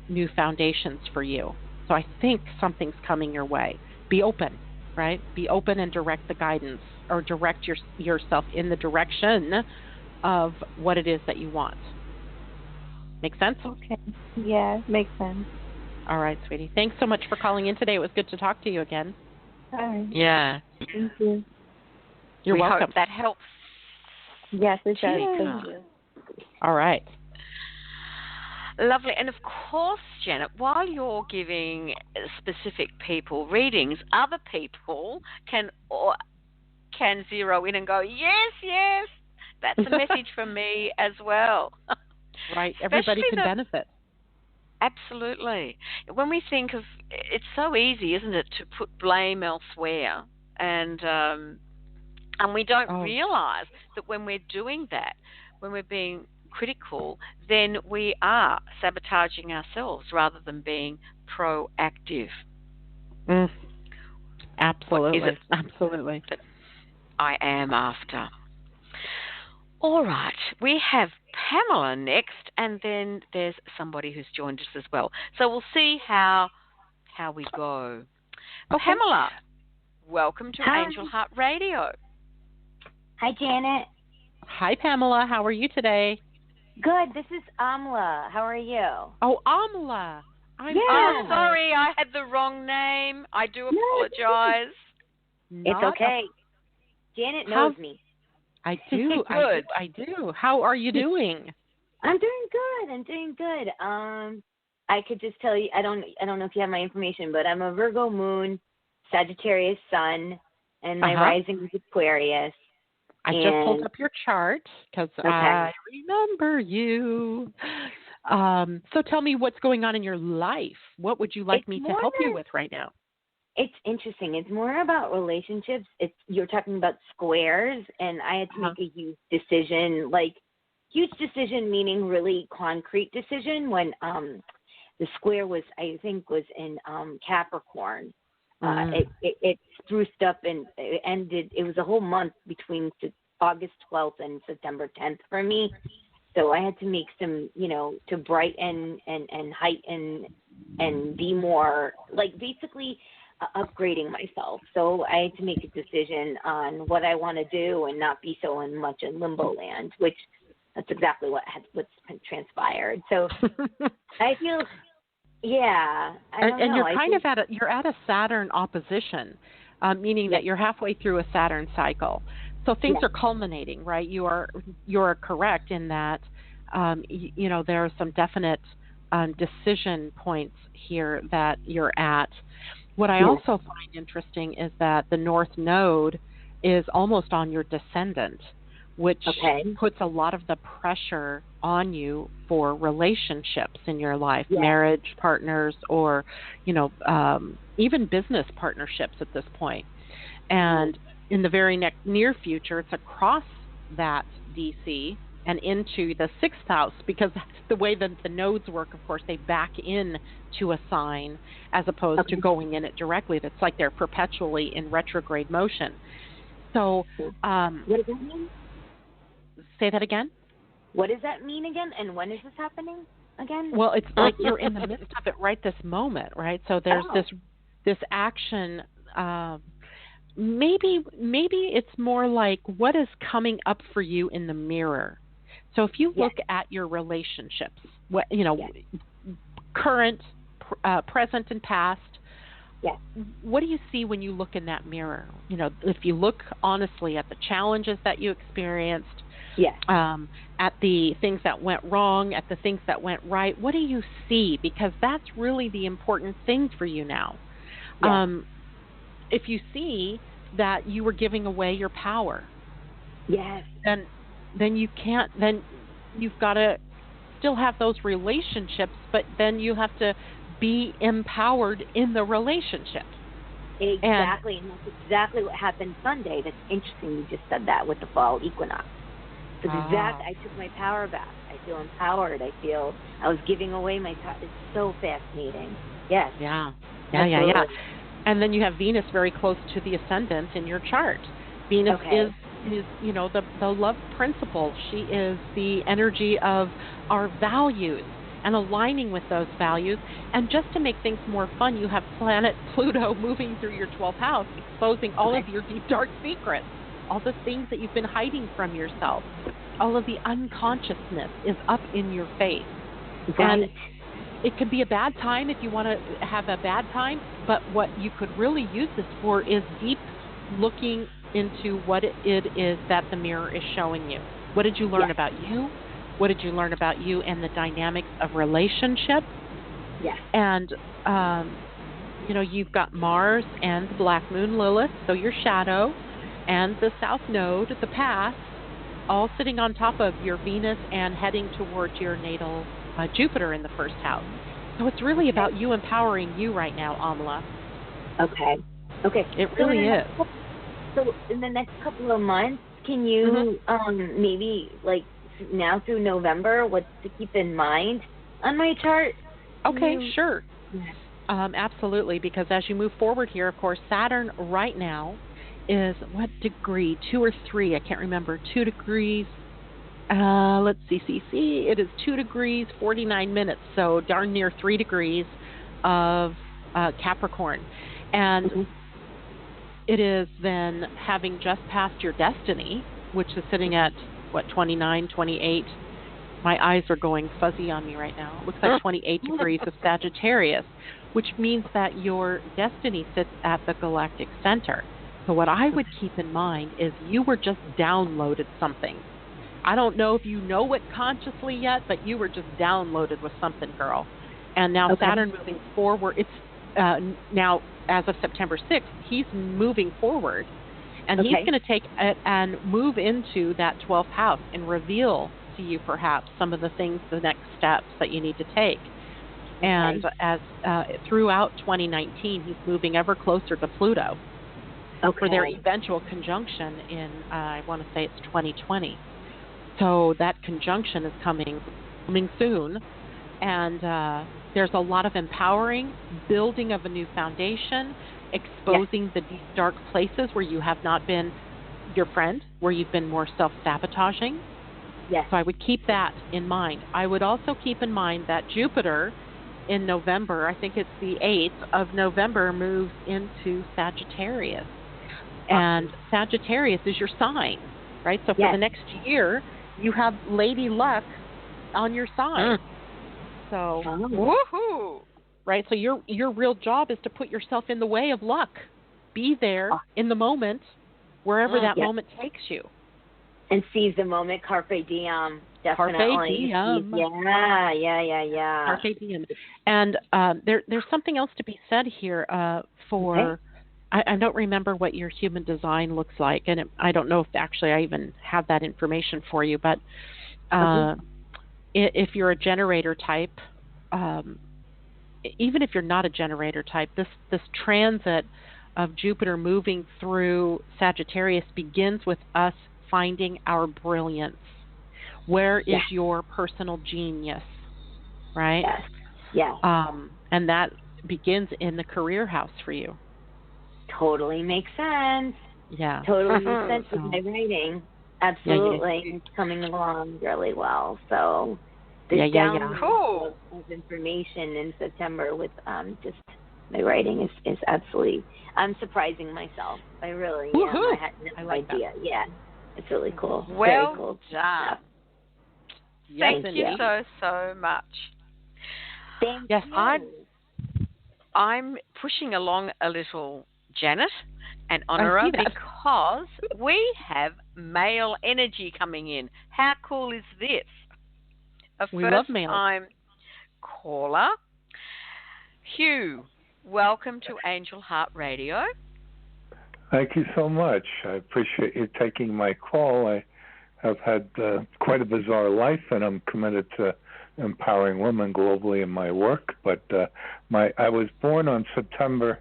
new foundations for you. So I think something's coming your way. Be open, right? Be open and direct the guidance, or direct yourself in the direction of what it is that you want. Make sense? Okay. Yeah, makes sense. All right, sweetie. Thanks so much for calling in today. It was good to talk to you again. All right. Yeah. Thank you. You're welcome. Hope that helps. Yes, it does. Yeah. Thank you. All right. Lovely. And of course, Janet, while you're giving specific people readings, other people can zero in and go, yes, that's a message from me as well. Right. Everybody can benefit. Absolutely. When we think of, it's so easy, isn't it, to put blame elsewhere, and we don't realize that when we're doing that, when we're being critical, then we are sabotaging ourselves rather than being proactive. Absolutely. What is it Absolutely. that I am after? All right, we have Pamela next, and then there's somebody who's joined us as well. So we'll see how we go. Okay. Pamela, welcome to Angel Heart Radio. Hi, Janet. Hi, Pamela. How are you today? Good. This is Amla. How are you? Oh, Amla. I'm sorry, I had the wrong name. I do apologize. It's okay. Janet knows me. I do. I do. How are you doing? I'm doing good. I could just tell you. I don't know if you have my information, but I'm a Virgo moon, Sagittarius sun, and my rising is Aquarius. I just pulled up your chart because I remember you. So tell me what's going on in your life. What would you like me to help you with right now? It's interesting. It's more about relationships. You're talking about squares, and I had to make a huge decision, meaning really concrete decision when the square was in Capricorn. It spruced up and it ended. It was a whole month between August 12th and September 10th for me. So I had to make some, to brighten and heighten and be more, basically upgrading myself. So I had to make a decision on what I want to do and not be so much in limbo land, which that's exactly what's transpired. So I feel, and you're you're at a Saturn opposition, meaning that you're halfway through a Saturn cycle. So things are culminating, right? You're correct in that, there are some definite decision points here that you're at. What I also find interesting is that the North Node is almost on your descendant, which puts a lot of the pressure on you for relationships in your life, marriage partners, or, even business partnerships at this point. And in the very near future, it's across that DC and into the 6th house, because that's the way that the nodes work. Of course, they back in to a sign as opposed to going in it directly. That's like they're perpetually in retrograde motion. So, what does that mean? Say that again? What does that mean again? And when is this happening again? Well, it's like you're in the midst of it right this moment, right? So there's this action. Maybe it's more like what is coming up for you in the mirror. So if you look at your relationships, current, present, and past, what do you see when you look in that mirror? If you look honestly at the challenges that you experienced, at the things that went wrong, at the things that went right, what do you see? Because that's really the important thing for you now. If you see that you were giving away your power, then you can't. Then you've got to still have those relationships, but then you have to be empowered in the relationship. Exactly, and that's exactly what happened Sunday. That's interesting. You just said that with the fall equinox. I took my power back. I feel empowered. I feel I was giving away my power. It's so fascinating. Yes. Yeah. And then you have Venus very close to the ascendant in your chart. Venus is the love principle. She is the energy of our values and aligning with those values. And just to make things more fun, you have planet Pluto moving through your 12th house, exposing all of your deep, dark secrets, all the things that you've been hiding from yourself. All of the unconsciousness is up in your face. And it could be a bad time if you want to have a bad time, but what you could really use this for is deep looking into what it is that the mirror is showing you. What did you learn about you? What did you learn about you and the dynamics of relationship? And, you've got Mars and the Black Moon Lilith, so your shadow, and the South Node, the past, all sitting on top of your Venus and heading towards your natal Jupiter in the 1st house. So it's really about you empowering you right now, Amala. Okay. It really is. So in the next couple of months, can you maybe now through November, what to keep in mind on my chart? Okay, sure. Absolutely, because as you move forward here, of course, Saturn right now is what degree? 2 or 3? I can't remember. 2 degrees. Let's see. It is 2 degrees, 49 minutes. So darn near 3 degrees of Capricorn. And it is then having just passed your destiny, which is sitting at, 29, 28 My eyes are going fuzzy on me right now. It looks like 28 degrees of Sagittarius, which means that your destiny sits at the galactic center. So what I would keep in mind is you were just downloaded something. I don't know if you know it consciously yet, but you were just downloaded with something, girl. And now Saturn moving forward, it's now as of September 6th, he's moving forward. And he's going to take it and move into that 12th house and reveal to you perhaps some of the things, the next steps that you need to take. And as throughout 2019, he's moving ever closer to Pluto for their eventual conjunction in, I want to say it's 2020. So that conjunction is coming soon. And there's a lot of empowering, building of a new foundation, exposing the deep, dark places where you have not been your friend, where you've been more self-sabotaging. Yes. So I would keep that in mind. I would also keep in mind that Jupiter in November, I think it's the 8th of November, moves into Sagittarius. And Sagittarius is your sign, right? So for the next year, you have Lady Luck on your side. So, woohoo! Right, so your real job is to put yourself in the way of luck. Be there in the moment, wherever that moment takes you. And seize the moment, carpe diem, definitely. Carpe diem. Yeah. Carpe diem. And there's something else to be said here for, I don't remember what your human design looks like, and I don't know if actually I even have that information for you, but if you're a generator type, even if you're not a generator type, this transit of Jupiter moving through Sagittarius begins with us finding our brilliance. Where is your personal genius, right? Yes. And that begins in the career house for you. Totally makes sense. Yeah. Totally makes sense with my writing. Absolutely. It's coming along really well. So the download of information in September with just my writing is absolutely, I'm surprising myself. I really am. I had no idea. That. Yeah. It's really cool. Well very cool done. Yes, Thank you so much. Thank you. I'm pushing along a little, Janet and Honora, because we have male energy coming in. How cool is this? A first-time caller. Hugh, welcome to Angel Heart Radio. Thank you so much. I appreciate you taking my call. I have had quite a bizarre life, and I'm committed to empowering women globally in my work. But I was born on September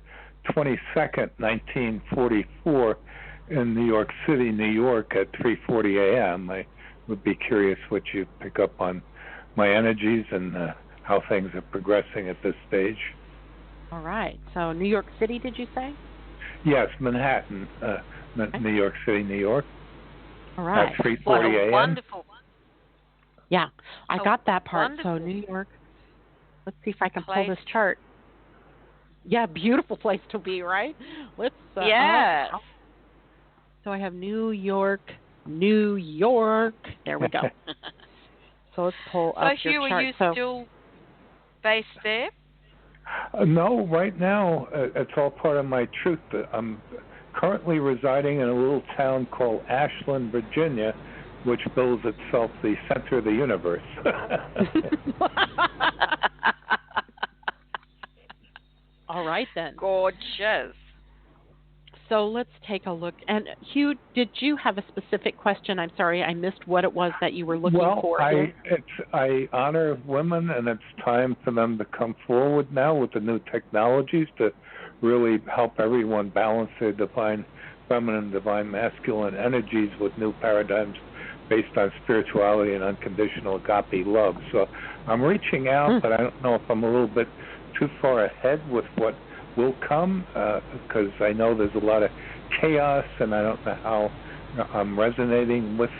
22nd, 1944, in New York City, New York, at 3:40 a.m. I would be curious what you pick up on my energies and how things are progressing at this stage. All right. So New York City, did you say? Yes, Manhattan, New York City, New York. All right. At 3:40 a.m. Wonderful. Yeah, I got that part. Wonderful. So New York. Let's see if I can pull this chart. Yeah, beautiful place to be, right? Let's. So I have New York. There we go. So let's pull up your chart. So Hugh, are you still based there? No, right now it's all part of my truth. I'm currently residing in a little town called Ashland, Virginia, which bills itself the center of the universe. All right, then. Gorgeous. So let's take a look. And Hugh, did you have a specific question? I'm sorry, I missed what it was that you were looking for. I honor women, and it's time for them to come forward now with the new technologies to really help everyone balance their divine feminine, divine masculine energies with new paradigms based on spirituality and unconditional agape love. So I'm reaching out, but I don't know if I'm a little bit too far ahead with what will come, because I know there's a lot of chaos, and I don't know how I'm resonating with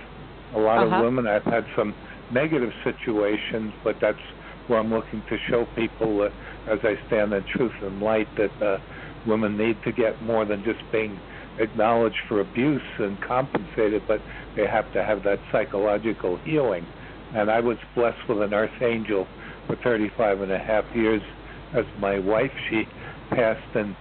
a lot of women. I've had some negative situations, but that's where I'm looking to show people, as I stand in truth and light, that women need to get more than just being acknowledged for abuse and compensated, but they have to have that psychological healing And I was blessed with an earth angel for 35 and a half years as my wife. She passed in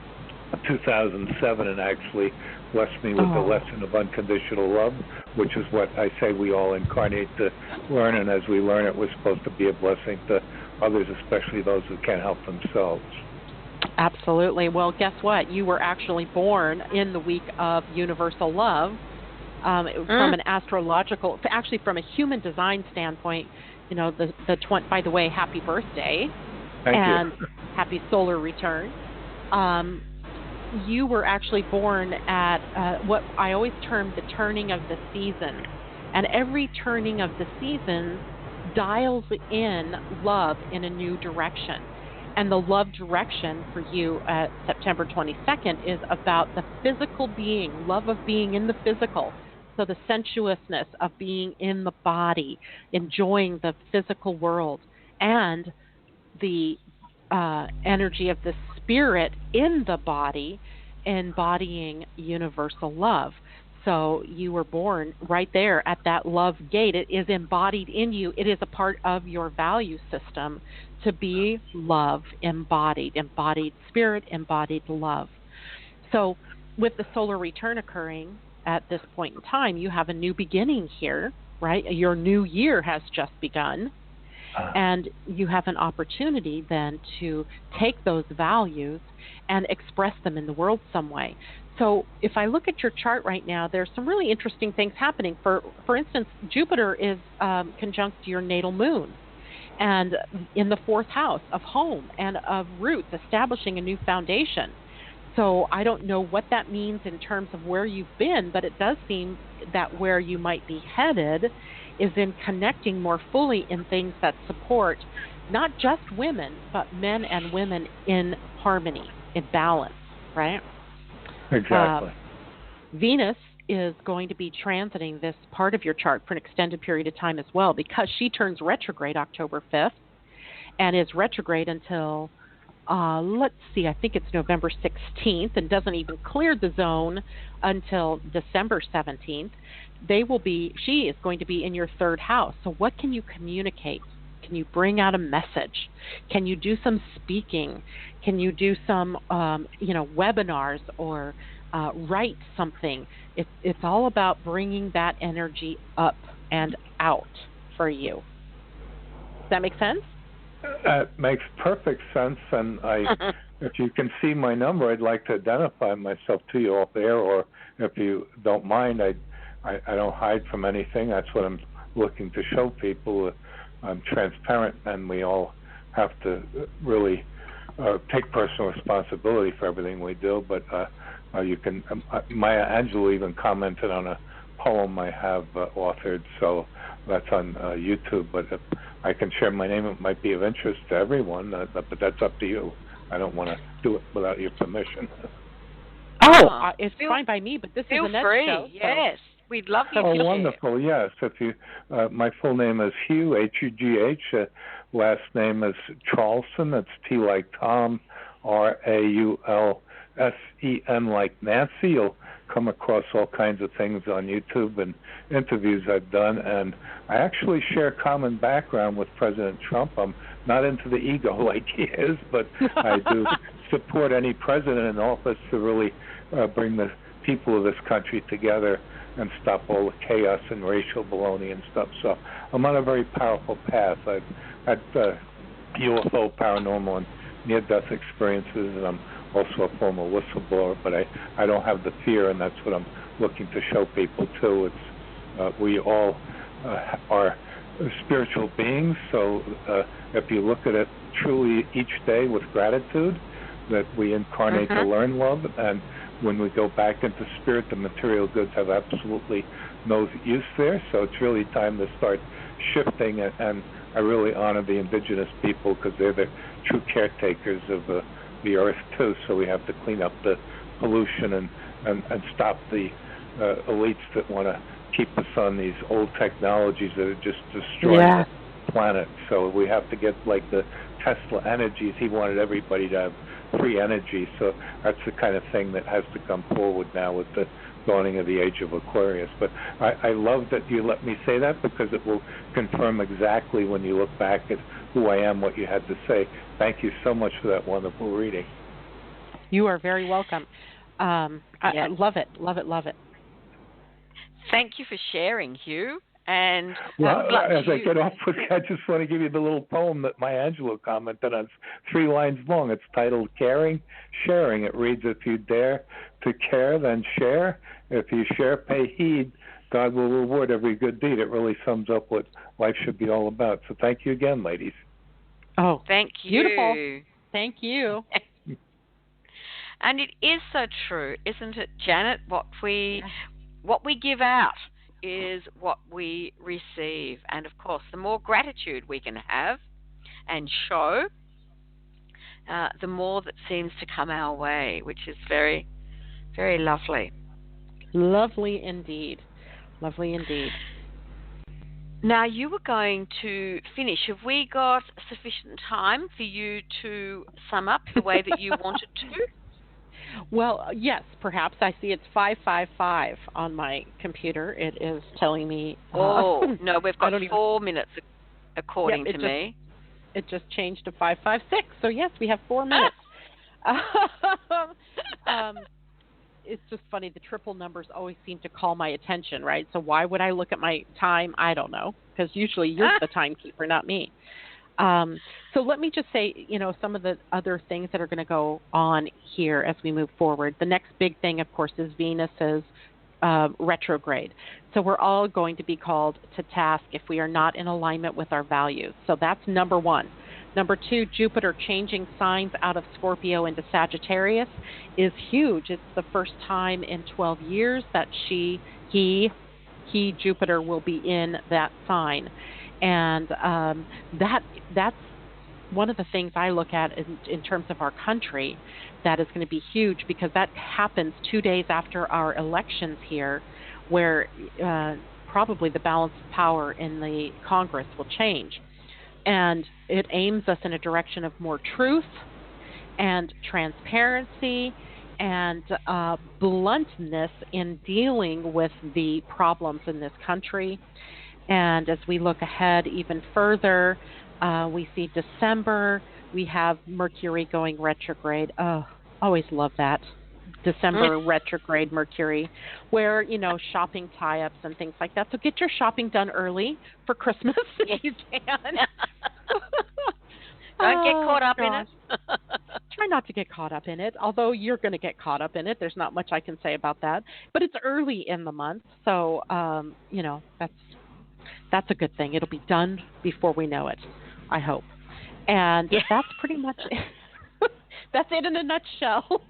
2007 and actually blessed me with the lesson of unconditional love, which is what I say we all incarnate to learn, and as we learn it, we're supposed to be a blessing to others, especially those who can't help themselves. Absolutely. Well, guess what? You were actually born in the week of universal love. From an astrological, actually from a human design standpoint, you know, by the way, happy birthday. Thank you. Happy solar return. You were actually born at what I always term the turning of the season. And every turning of the season dials in love in a new direction. And the love direction for you at September 22nd is about the physical being, love of being in the physical. So the sensuousness of being in the body, enjoying the physical world, and the energy of the spirit in the body, embodying universal love. So you were born right there at that love gate. It is embodied in you. It is a part of your value system to be love embodied spirit, embodied love. So with the solar return occurring at this point in time, you have a new beginning here, right? Your new year has just begun. And you have an opportunity then to take those values and express them in the world some way. So if I look at your chart right now, there's some really interesting things happening. For instance, Jupiter is conjunct your natal moon and in the 4th house of home and of roots, establishing a new foundation. So I don't know what that means in terms of where you've been, but it does seem that where you might be headed is in connecting more fully in things that support not just women, but men and women in harmony, in balance, right? Exactly. Venus is going to be transiting this part of your chart for an extended period of time as well, because she turns retrograde October 5th and is retrograde until, let's see, I think it's November 16th, and doesn't even clear the zone until December 17th. She is going to be in your 3rd house. So what can you communicate? Can you bring out a message? Can you do some speaking? Can you do some, webinars or write something? It's all about bringing that energy up and out for you. Does that make sense? That makes perfect sense, and if you can see my number, I'd like to identify myself to you off air, or if you don't mind, I don't hide from anything. That's what I'm looking to show people. I'm transparent, and we all have to really take personal responsibility for everything we do. But you can. Maya Angelou even commented on a poem I have authored, so that's on YouTube. But if I can share my name, it might be of interest to everyone. But that's up to you. I don't want to do it without your permission. It's fine by me. But this is Annette's free. show. Yes. We'd love you to Oh, wonderful! Yes, if you, my full name is Hugh, H-U-G-H. Last name is Charlson. That's T like Tom, R-A-U-L-S-E-N like Nancy. You'll come across all kinds of things on YouTube and interviews I've done, and I actually share common background with President Trump. I'm not into the ego like he is, but I do support any president in office to really bring the people of this country together and stop all the chaos and racial baloney and stuff. So I'm on a very powerful path. I've had UFO, paranormal, and near-death experiences, and I'm also a former whistleblower, but I don't have the fear, and that's what I'm looking to show people, too. It's we all are spiritual beings, so if you look at it truly each day with gratitude, that we incarnate to learn love, and when we go back into spirit, the material goods have absolutely no use there. So it's really time to start shifting, and I really honor the indigenous people because they're the true caretakers of the earth too. So we have to clean up the pollution and stop the elites that want to keep us on these old technologies that are just destroying the planet. So we have to get like the Tesla energies. He wanted everybody to have free energy, so that's the kind of thing that has to come forward now with the dawning of the age of Aquarius. But I love that you let me say that, because it will confirm exactly when you look back at who I am, what you had to say. Thank you so much for that wonderful reading. You are very welcome. I love it, love it, love it. Thank you for sharing, Hugh. And as I get off with, I just want to give you the little poem that Maya Angelou commented on. It's 3 lines long. It's titled Caring, Sharing. It reads, if you dare to care, then share. If you share, pay heed. God will reward every good deed. It really sums up what life should be all about. So thank you again, ladies. Oh, thank you. Beautiful. Thank you. And it is so true, isn't it, Janet? What we give out is what we receive. And, of course, the more gratitude we can have and show, the more that seems to come our way, which is very, very lovely. Lovely indeed. Lovely indeed. Now, you were going to finish. Have we got sufficient time for you to sum up the way that you wanted to? Well, yes, perhaps. I see it's 5:55 on my computer. It is telling me. No, we've got 4 minutes, according to me. It just changed to 5:56. So yes, we have 4 minutes. It's just funny. The triple numbers always seem to call my attention, right? So why would I look at my time? I don't know, because usually you're the timekeeper, not me. So let me just say, some of the other things that are going to go on here as we move forward. The next big thing, of course, is Venus's retrograde. So we're all going to be called to task if we are not in alignment with our values. So that's number one. Number two, Jupiter changing signs out of Scorpio into Sagittarius is huge. It's the first time in 12 years that he, Jupiter, will be in that sign. And that's one of the things I look at in terms of our country that is going to be huge, because that happens 2 days after our elections here, where probably the balance of power in the Congress will change. And it aims us in a direction of more truth and transparency and bluntness in dealing with the problems in this country. And as we look ahead even further, we see December, we have Mercury going retrograde. Oh, always love that. December retrograde Mercury, where, shopping tie-ups and things like that. So get your shopping done early for Christmas if you can. Don't get caught up in it. Try not to get caught up in it, although you're going to get caught up in it. There's not much I can say about that. But it's early in the month, so, that's a good thing. It'll be done before we know it, I hope. And that's pretty much it. That's it in a nutshell.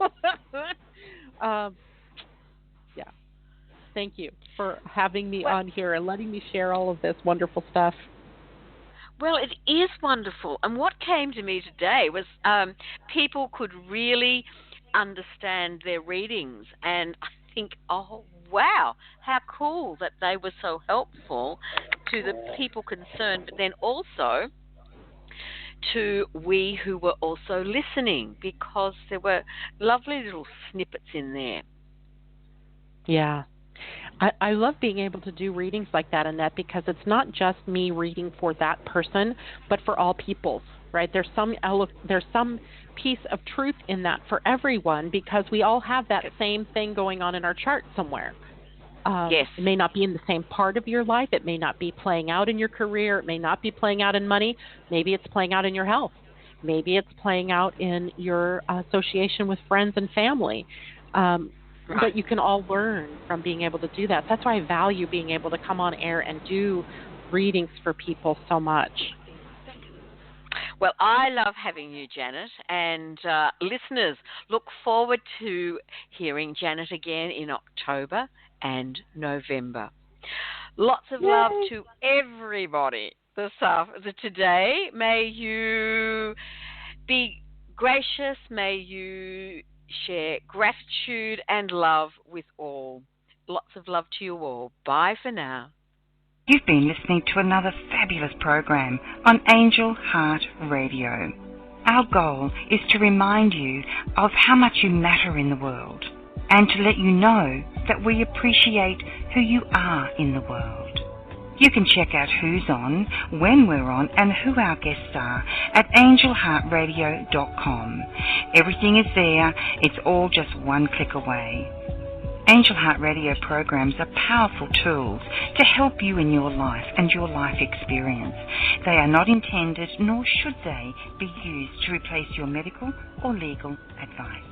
Thank you for having me on here and letting me share all of this wonderful stuff. Well, it is wonderful. And what came to me today was people could really understand their readings. And I think, oh, wow, how cool that they were so helpful to the people concerned, but then also to we who were also listening, because there were lovely little snippets in there. Yeah. I love being able to do readings like that, Annette, because it's not just me reading for that person, but for all peoples, right? There's some piece of truth in that for everyone, because we all have that same thing going on in our chart somewhere. Yes. It may not be in the same part of your life. It may not be playing out in your career. It may not be playing out in money. Maybe it's playing out in your health. Maybe it's playing out in your association with friends and family. Right. But you can all learn from being able to do that. That's why I value being able to come on air and do readings for people so much. Well, I love having you, Janet, and listeners, look forward to hearing Janet again in October and November. Lots of love to everybody today. May you be gracious. May you share gratitude and love with all. Lots of love to you all. Bye for now. You've been listening to another fabulous program on Angel Heart Radio. Our goal is to remind you of how much you matter in the world and to let you know that we appreciate who you are in the world. You can check out who's on, when we're on, and who our guests are at angelheartradio.com. Everything is there. It's all just one click away. Angel Heart Radio programs are powerful tools to help you in your life and your life experience. They are not intended, nor should they, be used to replace your medical or legal advice.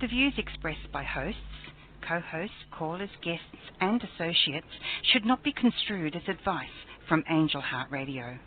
The views expressed by hosts, co-hosts, callers, guests, and associates should not be construed as advice from Angel Heart Radio.